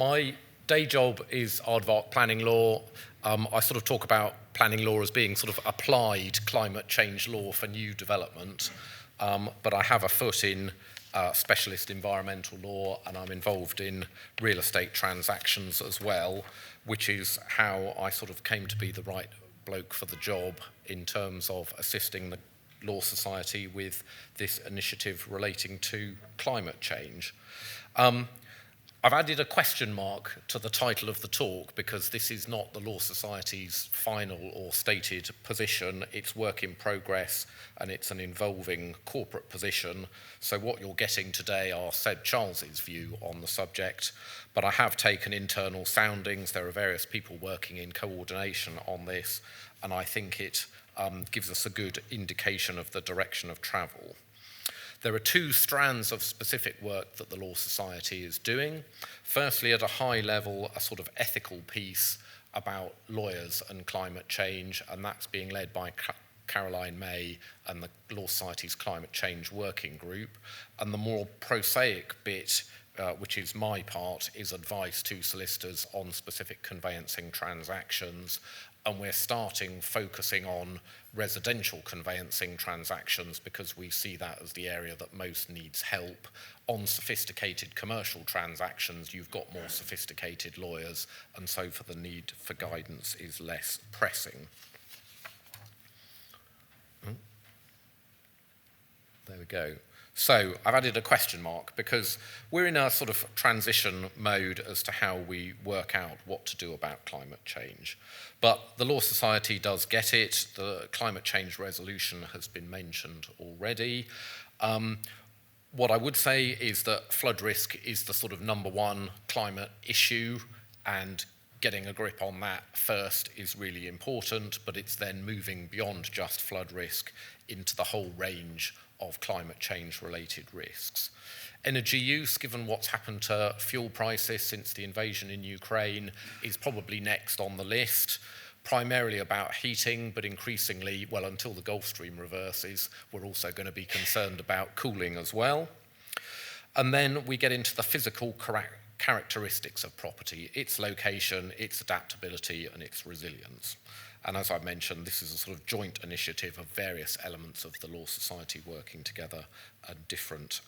My day job is aardvark planning law. I sort of talk about planning law as being sort of applied climate change law for new development, but I have a foot in specialist environmental law, and I'm involved in real estate transactions as well, which is how I sort of came to be the right bloke for the job in terms of assisting the Law Society with this initiative relating to climate change. I've added a question mark to the title of the talk because this is not the Law Society's final or stated position. It's work in progress and it's an evolving corporate position. So what you're getting today are Seb Charles's view on the subject, but I have taken internal soundings. There are various people working in coordination on this, and I think it gives us a good indication of the direction of travel. There are two strands of specific work that the Law Society is doing. Firstly, at a high level, a sort of ethical piece about lawyers and climate change, and that's being led by Caroline May and the Law Society's Climate Change Working Group. And the more prosaic bit, which is my part, is advice to solicitors on specific conveyancing transactions. And we're focusing on residential conveyancing transactions because we see that as the area that most needs help. On sophisticated commercial transactions, you've got more sophisticated lawyers, and so for the need for guidance is less pressing. There we go. So I've added a question mark because we're in a sort of transition mode as to how we work out what to do about climate change. But the Law Society does get it. The climate change resolution has been mentioned already. What I would say is that flood risk is the sort of number one climate issue, and getting a grip on that first is really important, but it's then moving beyond just flood risk into the whole range of climate change related risks. Energy use, given what's happened to fuel prices since the invasion in Ukraine, is probably next on the list, primarily about heating, but increasingly, well, until the Gulf Stream reverses, we're also going to be concerned about cooling as well. And then we get into the physical characteristics of property, its location, its adaptability, and its resilience. And as I mentioned, this is a sort of joint initiative of various elements of the Law Society working together at different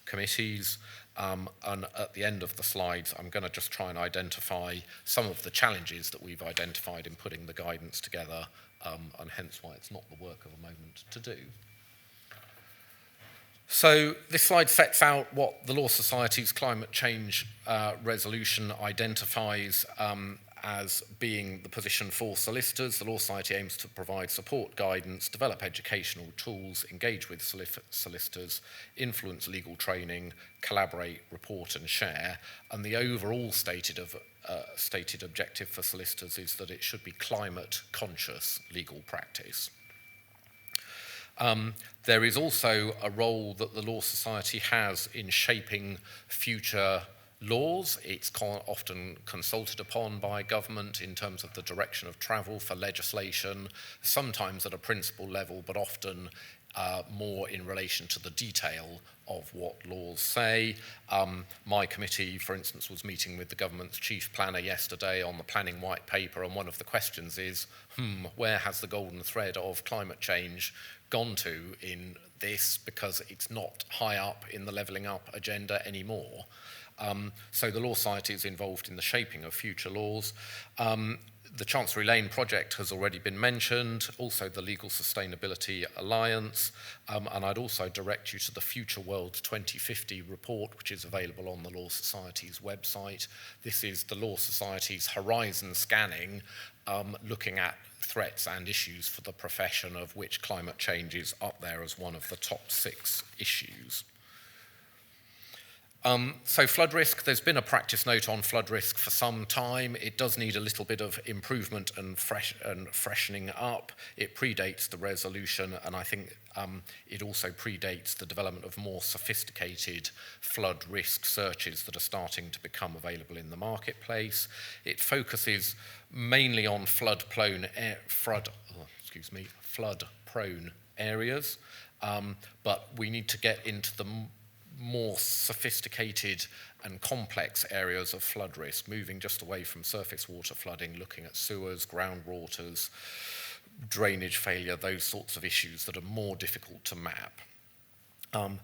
committees. And at the end of the slides, I'm going to just try and identify some of the challenges that we've identified in putting the guidance together, and hence why it's not the work of a moment to do. So this slide sets out what the Law Society's climate change resolution identifies as being the position for solicitors. The Law Society aims to provide support, guidance, develop educational tools, engage with solicitors, influence legal training, collaborate, report and share. And the overall stated objective for solicitors is that it should be climate conscious legal practice. There is also a role that the Law Society has in shaping future laws. It's often consulted upon by government in terms of the direction of travel for legislation, sometimes at a principle level, but often more in relation to the detail of what laws say. My committee, for instance, was meeting with the government's chief planner yesterday on the planning white paper, and one of the questions is, where has the golden thread of climate change gone to in this, because it's not high up in the levelling up agenda anymore. So the Law Society is involved in the shaping of future laws. The Chancery Lane project has already been mentioned, also the Legal Sustainability Alliance, and I'd also direct you to the Future World 2050 report, which is available on the Law Society's website. This is the Law Society's horizon scanning, looking at threats and issues for the profession, of which climate change is up there as one of the top 6 issues. So flood risk, there's been a practice note on flood risk for some time. It does need a little bit of improvement and freshening up. It predates the resolution, and I think it also predates the development of more sophisticated flood risk searches that are starting to become available in the marketplace. It focuses mainly on flood-prone areas, but we need to get into the more sophisticated and complex areas of flood risk, moving just away from surface water flooding, looking at sewers, groundwaters, drainage failure, those sorts of issues that are more difficult to map.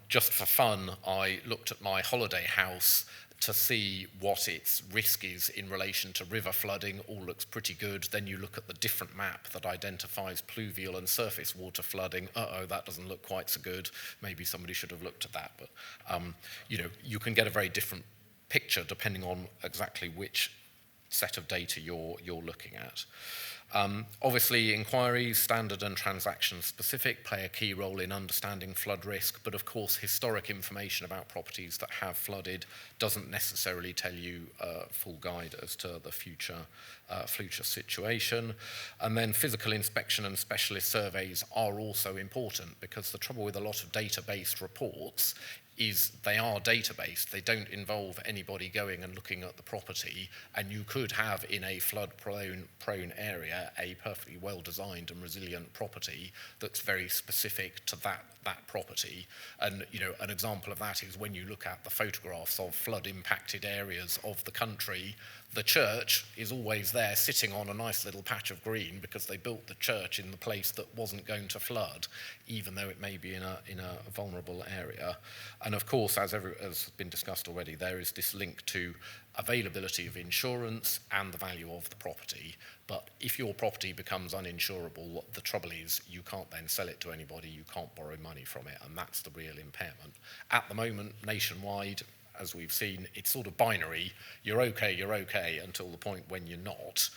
Just for fun, I looked at my holiday house to see what its risk is in relation to river flooding. All looks pretty good. Then you look at the different map that identifies pluvial and surface water flooding. That doesn't look quite so good. Maybe somebody should have looked at that. But you can get a very different picture depending on exactly which set of data you're looking at. Obviously, inquiries, standard and transaction specific, play a key role in understanding flood risk, but of course historic information about properties that have flooded doesn't necessarily tell you a full guide as to the future situation. And then physical inspection and specialist surveys are also important, because the trouble with a lot of data-based reports is they are data-based. They don't involve anybody going and looking at the property, and you could have in a flood-prone area a perfectly well-designed and resilient property that's very specific to that property. And an example of that is when you look at the photographs of flood-impacted areas of the country, the church is always there sitting on a nice little patch of green because they built the church in the place that wasn't going to flood, even though it may be in a vulnerable area. And of course, as has been discussed already, there is this link to availability of insurance and the value of the property. But if your property becomes uninsurable, the trouble is you can't then sell it to anybody, you can't borrow money from it, and that's the real impairment. At the moment, nationwide, as we've seen, it's sort of binary. You're okay until the point when you're not.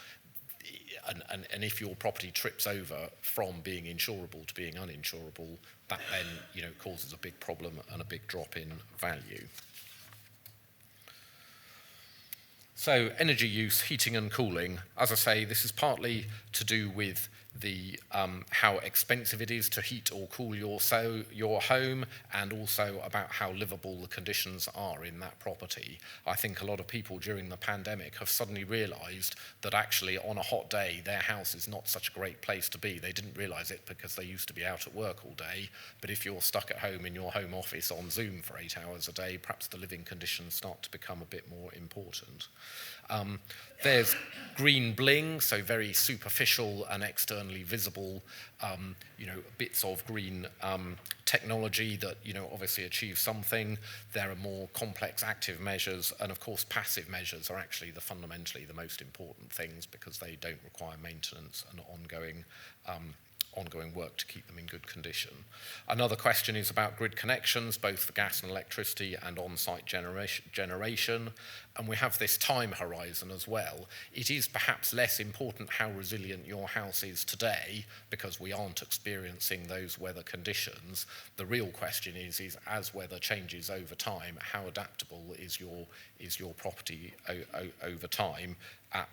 And if your property trips over from being insurable to being uninsurable, that then causes a big problem and a big drop in value. So energy use, heating and cooling. As I say, this is partly to do with the how expensive it is to heat or cool your home, and also about how livable the conditions are in that property. I think a lot of people during the pandemic have suddenly realised that actually on a hot day their house is not such a great place to be. They didn't realise it because they used to be out at work all day, but if you're stuck at home in your home office on Zoom for 8 hours a day, perhaps the living conditions start to become a bit more important. There's green bling, so very superficial and externally visible, bits of green technology that, obviously achieve something. There are more complex active measures, and of course passive measures are actually fundamentally the most important things, because they don't require maintenance and ongoing work to keep them in good condition. Another question is about grid connections, both for gas and electricity and on-site generation. And we have this time horizon as well. It is perhaps less important how resilient your house is today, because we aren't experiencing those weather conditions. The real question is as weather changes over time, how adaptable is your property over time,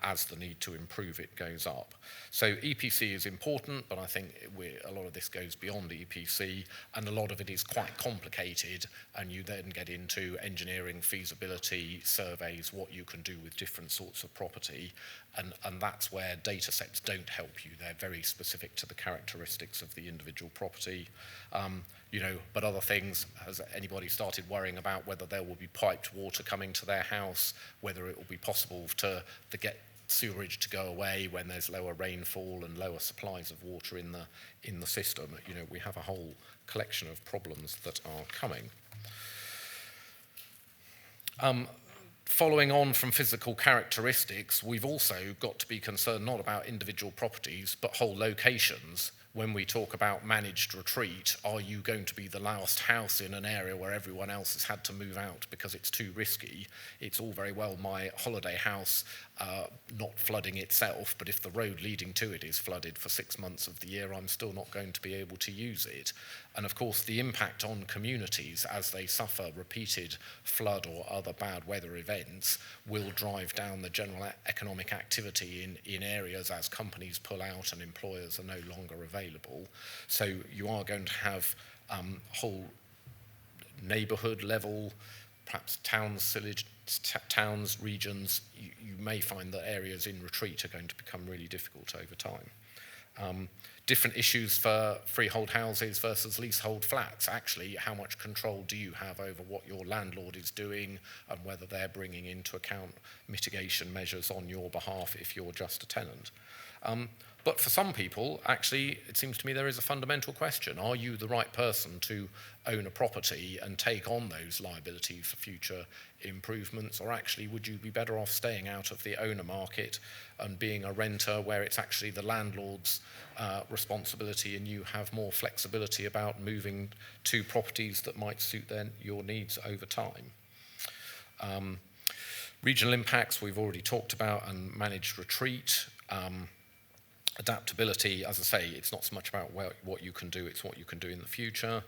as the need to improve it goes up. So EPC is important, but I think a lot of this goes beyond EPC, and a lot of it is quite complicated, and you then get into engineering, feasibility, surveys, what you can do with different sorts of property, and that's where data sets don't help you. They're very specific to the characteristics of the individual property. But other things, has anybody started worrying about whether there will be piped water coming to their house, whether it will be possible to get sewerage to go away when there's lower rainfall and lower supplies of water in the system? We have a whole collection of problems that are coming. Following on from physical characteristics, we've also got to be concerned not about individual properties, but whole locations. When we talk about managed retreat, are you going to be the last house in an area where everyone else has had to move out because it's too risky? It's all very well my holiday house not flooding itself, but if the road leading to it is flooded for 6 months of the year, I'm still not going to be able to use it. And of course, the impact on communities as they suffer repeated flood or other bad weather events will drive down the general economic activity in areas as companies pull out and employers are no longer available. So you are going to have whole neighbourhood level, perhaps towns, regions. You may find that areas in retreat are going to become really difficult over time. Different issues for freehold houses versus leasehold flats. Actually, how much control do you have over what your landlord is doing and whether they're bringing into account mitigation measures on your behalf if you're just a tenant? But for some people, actually, it seems to me there is a fundamental question. Are you the right person to own a property and take on those liabilities for future improvements? Or actually, would you be better off staying out of the owner market and being a renter where it's actually the landlord's responsibility and you have more flexibility about moving to properties that might suit your needs over time? Regional impacts we've already talked about, and managed retreat. Adaptability, as I say, it's not so much about what you can do, it's what you can do in the future.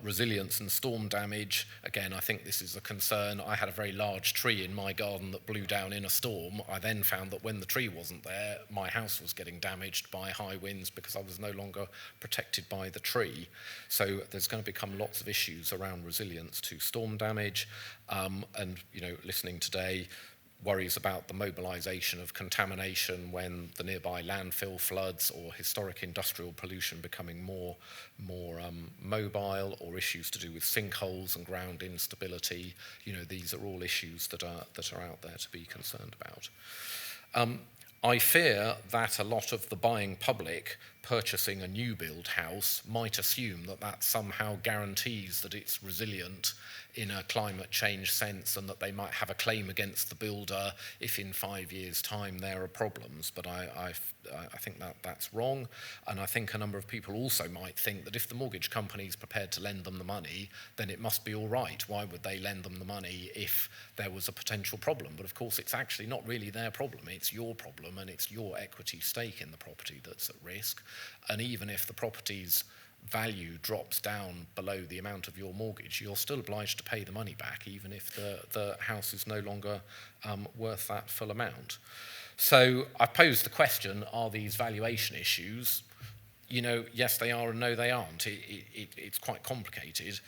Resilience and storm damage, again, I think this is a concern. I had a very large tree in my garden that blew down in a storm. I then found that when the tree wasn't there, my house was getting damaged by high winds because I was no longer protected by the tree. So there's going to become lots of issues around resilience to storm damage. And, you know, listening today, worries about the mobilisation of contamination when the nearby landfill floods, or historic industrial pollution becoming more mobile, or issues to do with sinkholes and ground instability. You know, these are all issues that are out there to be concerned about. I fear that a lot of the buying public purchasing a new build house might assume that that somehow guarantees that it's resilient in a climate change sense, and that they might have a claim against the builder if in 5 years' time there are problems. But I think that's wrong, and I think a number of people also might think that if the mortgage company is prepared to lend them the money, then it must be all right. Why would they lend them the money if there was a potential problem? But of course it's actually not really their problem, it's your problem, and it's your equity stake in the property that's at risk. And even if the property's value drops down below the amount of your mortgage, you're still obliged to pay the money back, even if the house is no longer worth that full amount. So I pose the question, are these valuation issues? You know, yes they are and no they aren't. It's quite complicated.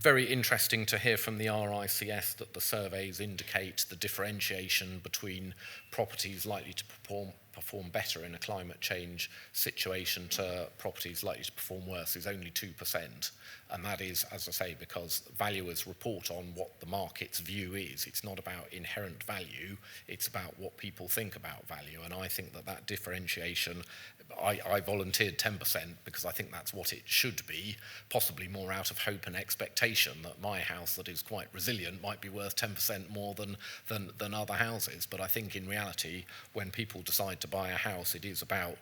Very interesting to hear from the RICS that the surveys indicate the differentiation between properties likely to perform better in a climate change situation to properties likely to perform worse is only 2%. And that is, as I say, because valuers report on what the market's view is. It's not about inherent value, it's about what people think about value. And I think that differentiation, I volunteered 10% because I think that's what it should be, possibly more out of hope and expectation that my house that is quite resilient might be worth 10% more than other houses. But I think in reality, when people decide to buy a house, it is about,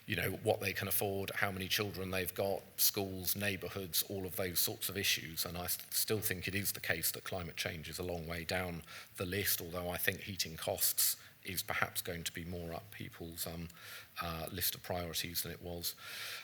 you know, what they can afford, how many children they've got, schools, neighbourhoods, all of those sorts of issues. And I still think it is the case that climate change is a long way down the list, although I think heating costs is perhaps going to be more up people's list of priorities than it was.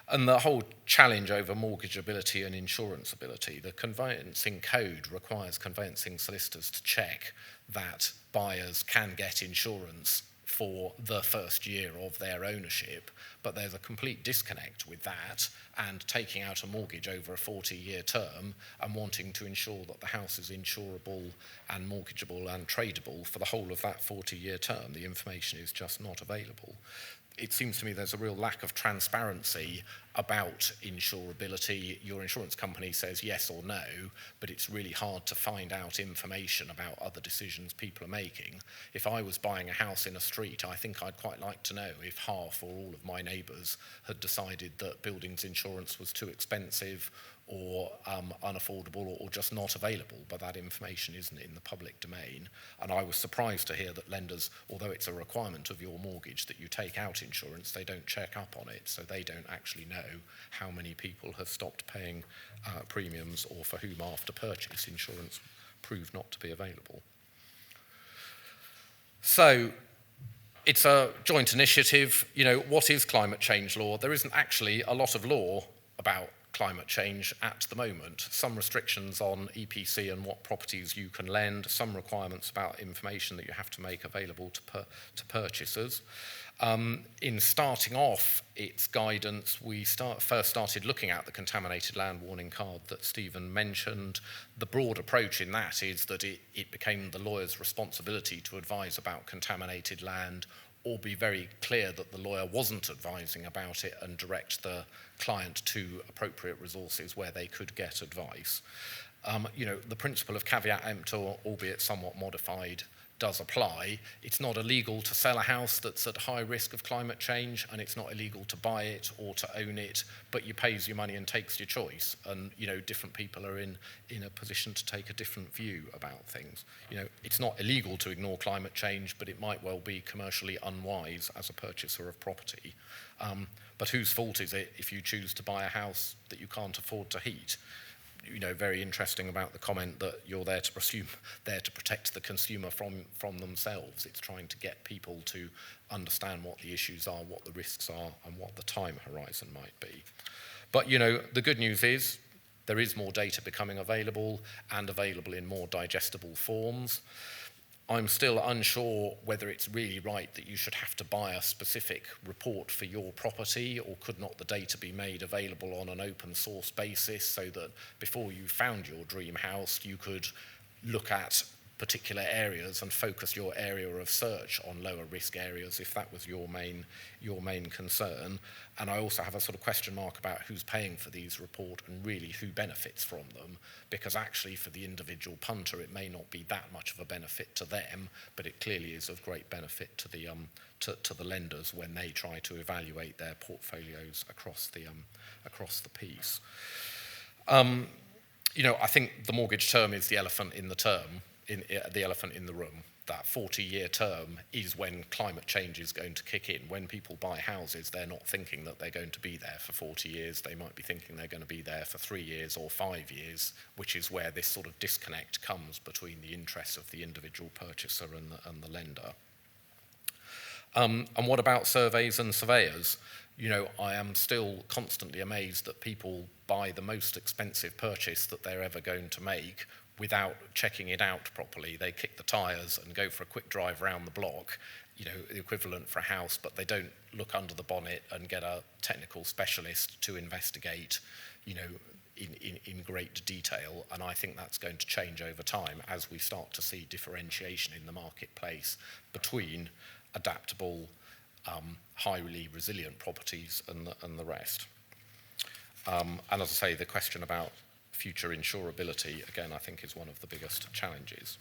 And the whole challenge over mortgageability and insuranceability, the conveyancing code requires conveyancing solicitors to check that buyers can get insurance for the first year of their ownership, but there's a complete disconnect with that and taking out a mortgage over a 40-year term and wanting to ensure that the house is insurable and mortgageable and tradable for the whole of that 40-year term. The information is just not available. It seems to me there's a real lack of transparency about insurability. Your insurance company says yes or no, but it's really hard to find out information about other decisions people are making. If I was buying a house in a street, I think I'd quite like to know if half or all of my neighbours had decided that buildings insurance was too expensive or unaffordable or just not available, but that information isn't in the public domain. And I was surprised to hear that lenders, although it's a requirement of your mortgage that you take out insurance, they don't check up on it, so they don't actually know how many people have stopped paying premiums or for whom after purchase insurance proved not to be available. So it's a joint initiative. You know, what is climate change law? There isn't actually a lot of law about climate change at the moment. Some restrictions on EPC and what properties you can lend, some requirements about information that you have to make available to purchasers. In starting off its guidance, we first started looking at the contaminated land warning card that Stephen mentioned. The broad approach in that is that it became the lawyer's responsibility to advise about contaminated land or be very clear that the lawyer wasn't advising about it and direct the client to appropriate resources where they could get advice. The principle of caveat emptor, albeit somewhat modified, does apply. It's not illegal to sell a house that's at high risk of climate change, and it's not illegal to buy it or to own it, but you pays your money and takes your choice. And, different people are in a position to take a different view about things. It's not illegal to ignore climate change, but it might well be commercially unwise as a purchaser of property. But whose fault is it if you choose to buy a house that you can't afford to heat? Very interesting about the comment that you're there to protect the consumer from themselves. It's trying to get people to understand what the issues are, what the risks are, and what the time horizon might be. But, the good news is there is more data becoming available, and available in more digestible forms. I'm still unsure whether it's really right that you should have to buy a specific report for your property, or could not the data be made available on an open source basis so that before you found your dream house, you could look at particular areas and focus your area of search on lower risk areas if that was your main concern. And I also have a sort of question mark about who's paying for these reports and really who benefits from them, because actually for the individual punter it may not be that much of a benefit to them, but it clearly is of great benefit to the lenders when they try to evaluate their portfolios across the piece. I think the mortgage term is the elephant in the room. That 40-year term is when climate change is going to kick in. When people buy houses, they're not thinking that they're going to be there for 40 years. They might be thinking they're going to be there for 3 years or 5 years, which is where this sort of disconnect comes between the interests of the individual purchaser and the lender. And what about surveys and surveyors? I am still constantly amazed that people buy the most expensive purchase that they're ever going to make without checking it out properly. They kick the tyres and go for a quick drive around the block, the equivalent for a house, but they don't look under the bonnet and get a technical specialist to investigate, in great detail. And I think that's going to change over time as we start to see differentiation in the marketplace between adaptable, highly resilient properties and the rest. And as I say, the question about future insurability, again, I think is one of the biggest challenges.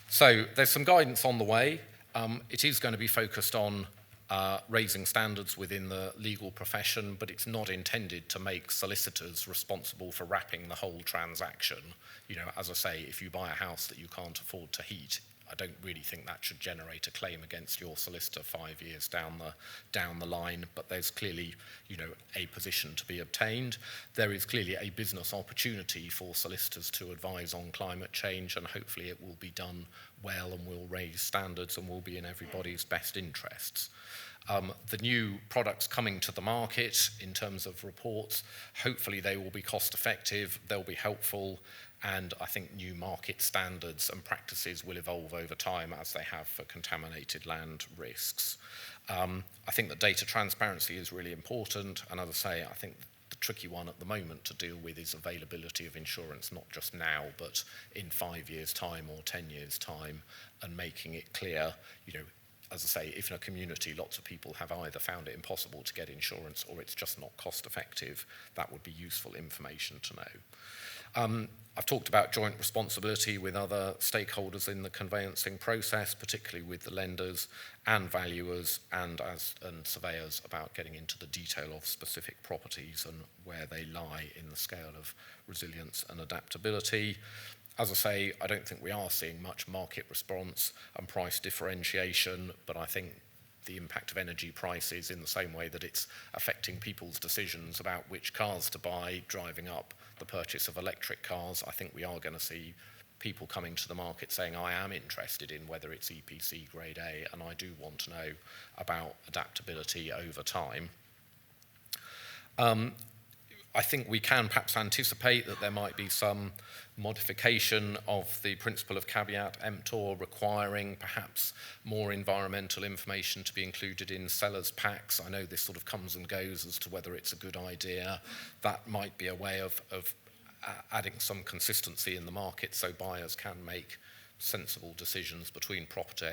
So there's some guidance on the way. It is going to be focused on raising standards within the legal profession, but it's not intended to make solicitors responsible for wrapping the whole transaction. As I say, if you buy a house that you can't afford to heat, I don't really think that should generate a claim against your solicitor 5 years down the line, but there's clearly, a position to be obtained. There is clearly a business opportunity for solicitors to advise on climate change, and hopefully it will be done well and will raise standards and will be in everybody's best interests. The new products coming to the market in terms of reports, hopefully they will be cost effective, they'll be helpful, and I think new market standards and practices will evolve over time as they have for contaminated land risks. I think that data transparency is really important, and as I say, I think the tricky one at the moment to deal with is availability of insurance, not just now, but in 5 years' time or 10 years' time, and making it clear, as I say, if in a community lots of people have either found it impossible to get insurance or it's just not cost effective, that would be useful information to know. I've talked about joint responsibility with other stakeholders in the conveyancing process, particularly with the lenders and valuers and surveyors, about getting into the detail of specific properties and where they lie in the scale of resilience and adaptability. As I say, I don't think we are seeing much market response and price differentiation, but I think the impact of energy prices, in the same way that it's affecting people's decisions about which cars to buy, driving up the purchase of electric cars, I think we are going to see people coming to the market saying, I am interested in whether it's EPC grade A, and I do want to know about adaptability over time. I think we can perhaps anticipate that there might be some modification of the principle of caveat emptor, requiring perhaps more environmental information to be included in sellers' packs. I know this sort of comes and goes as to whether it's a good idea. That might be a way of adding some consistency in the market so buyers can make sensible decisions between property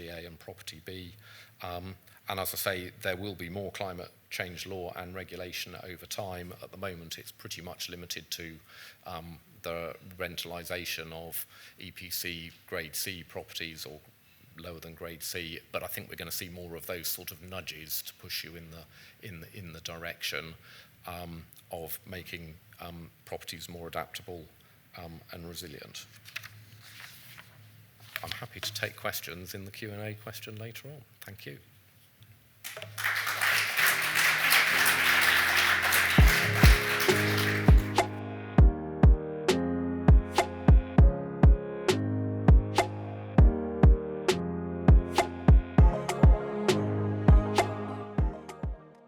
A and property B. And as I say, there will be more climate change law and regulation over time. At the moment, it's pretty much limited to the rentalisation of EPC grade C properties or lower than grade C, but I think we're going to see more of those sort of nudges to push you in the direction of making properties more adaptable and resilient. I'm happy to take questions in the Q&A question later on. Thank you.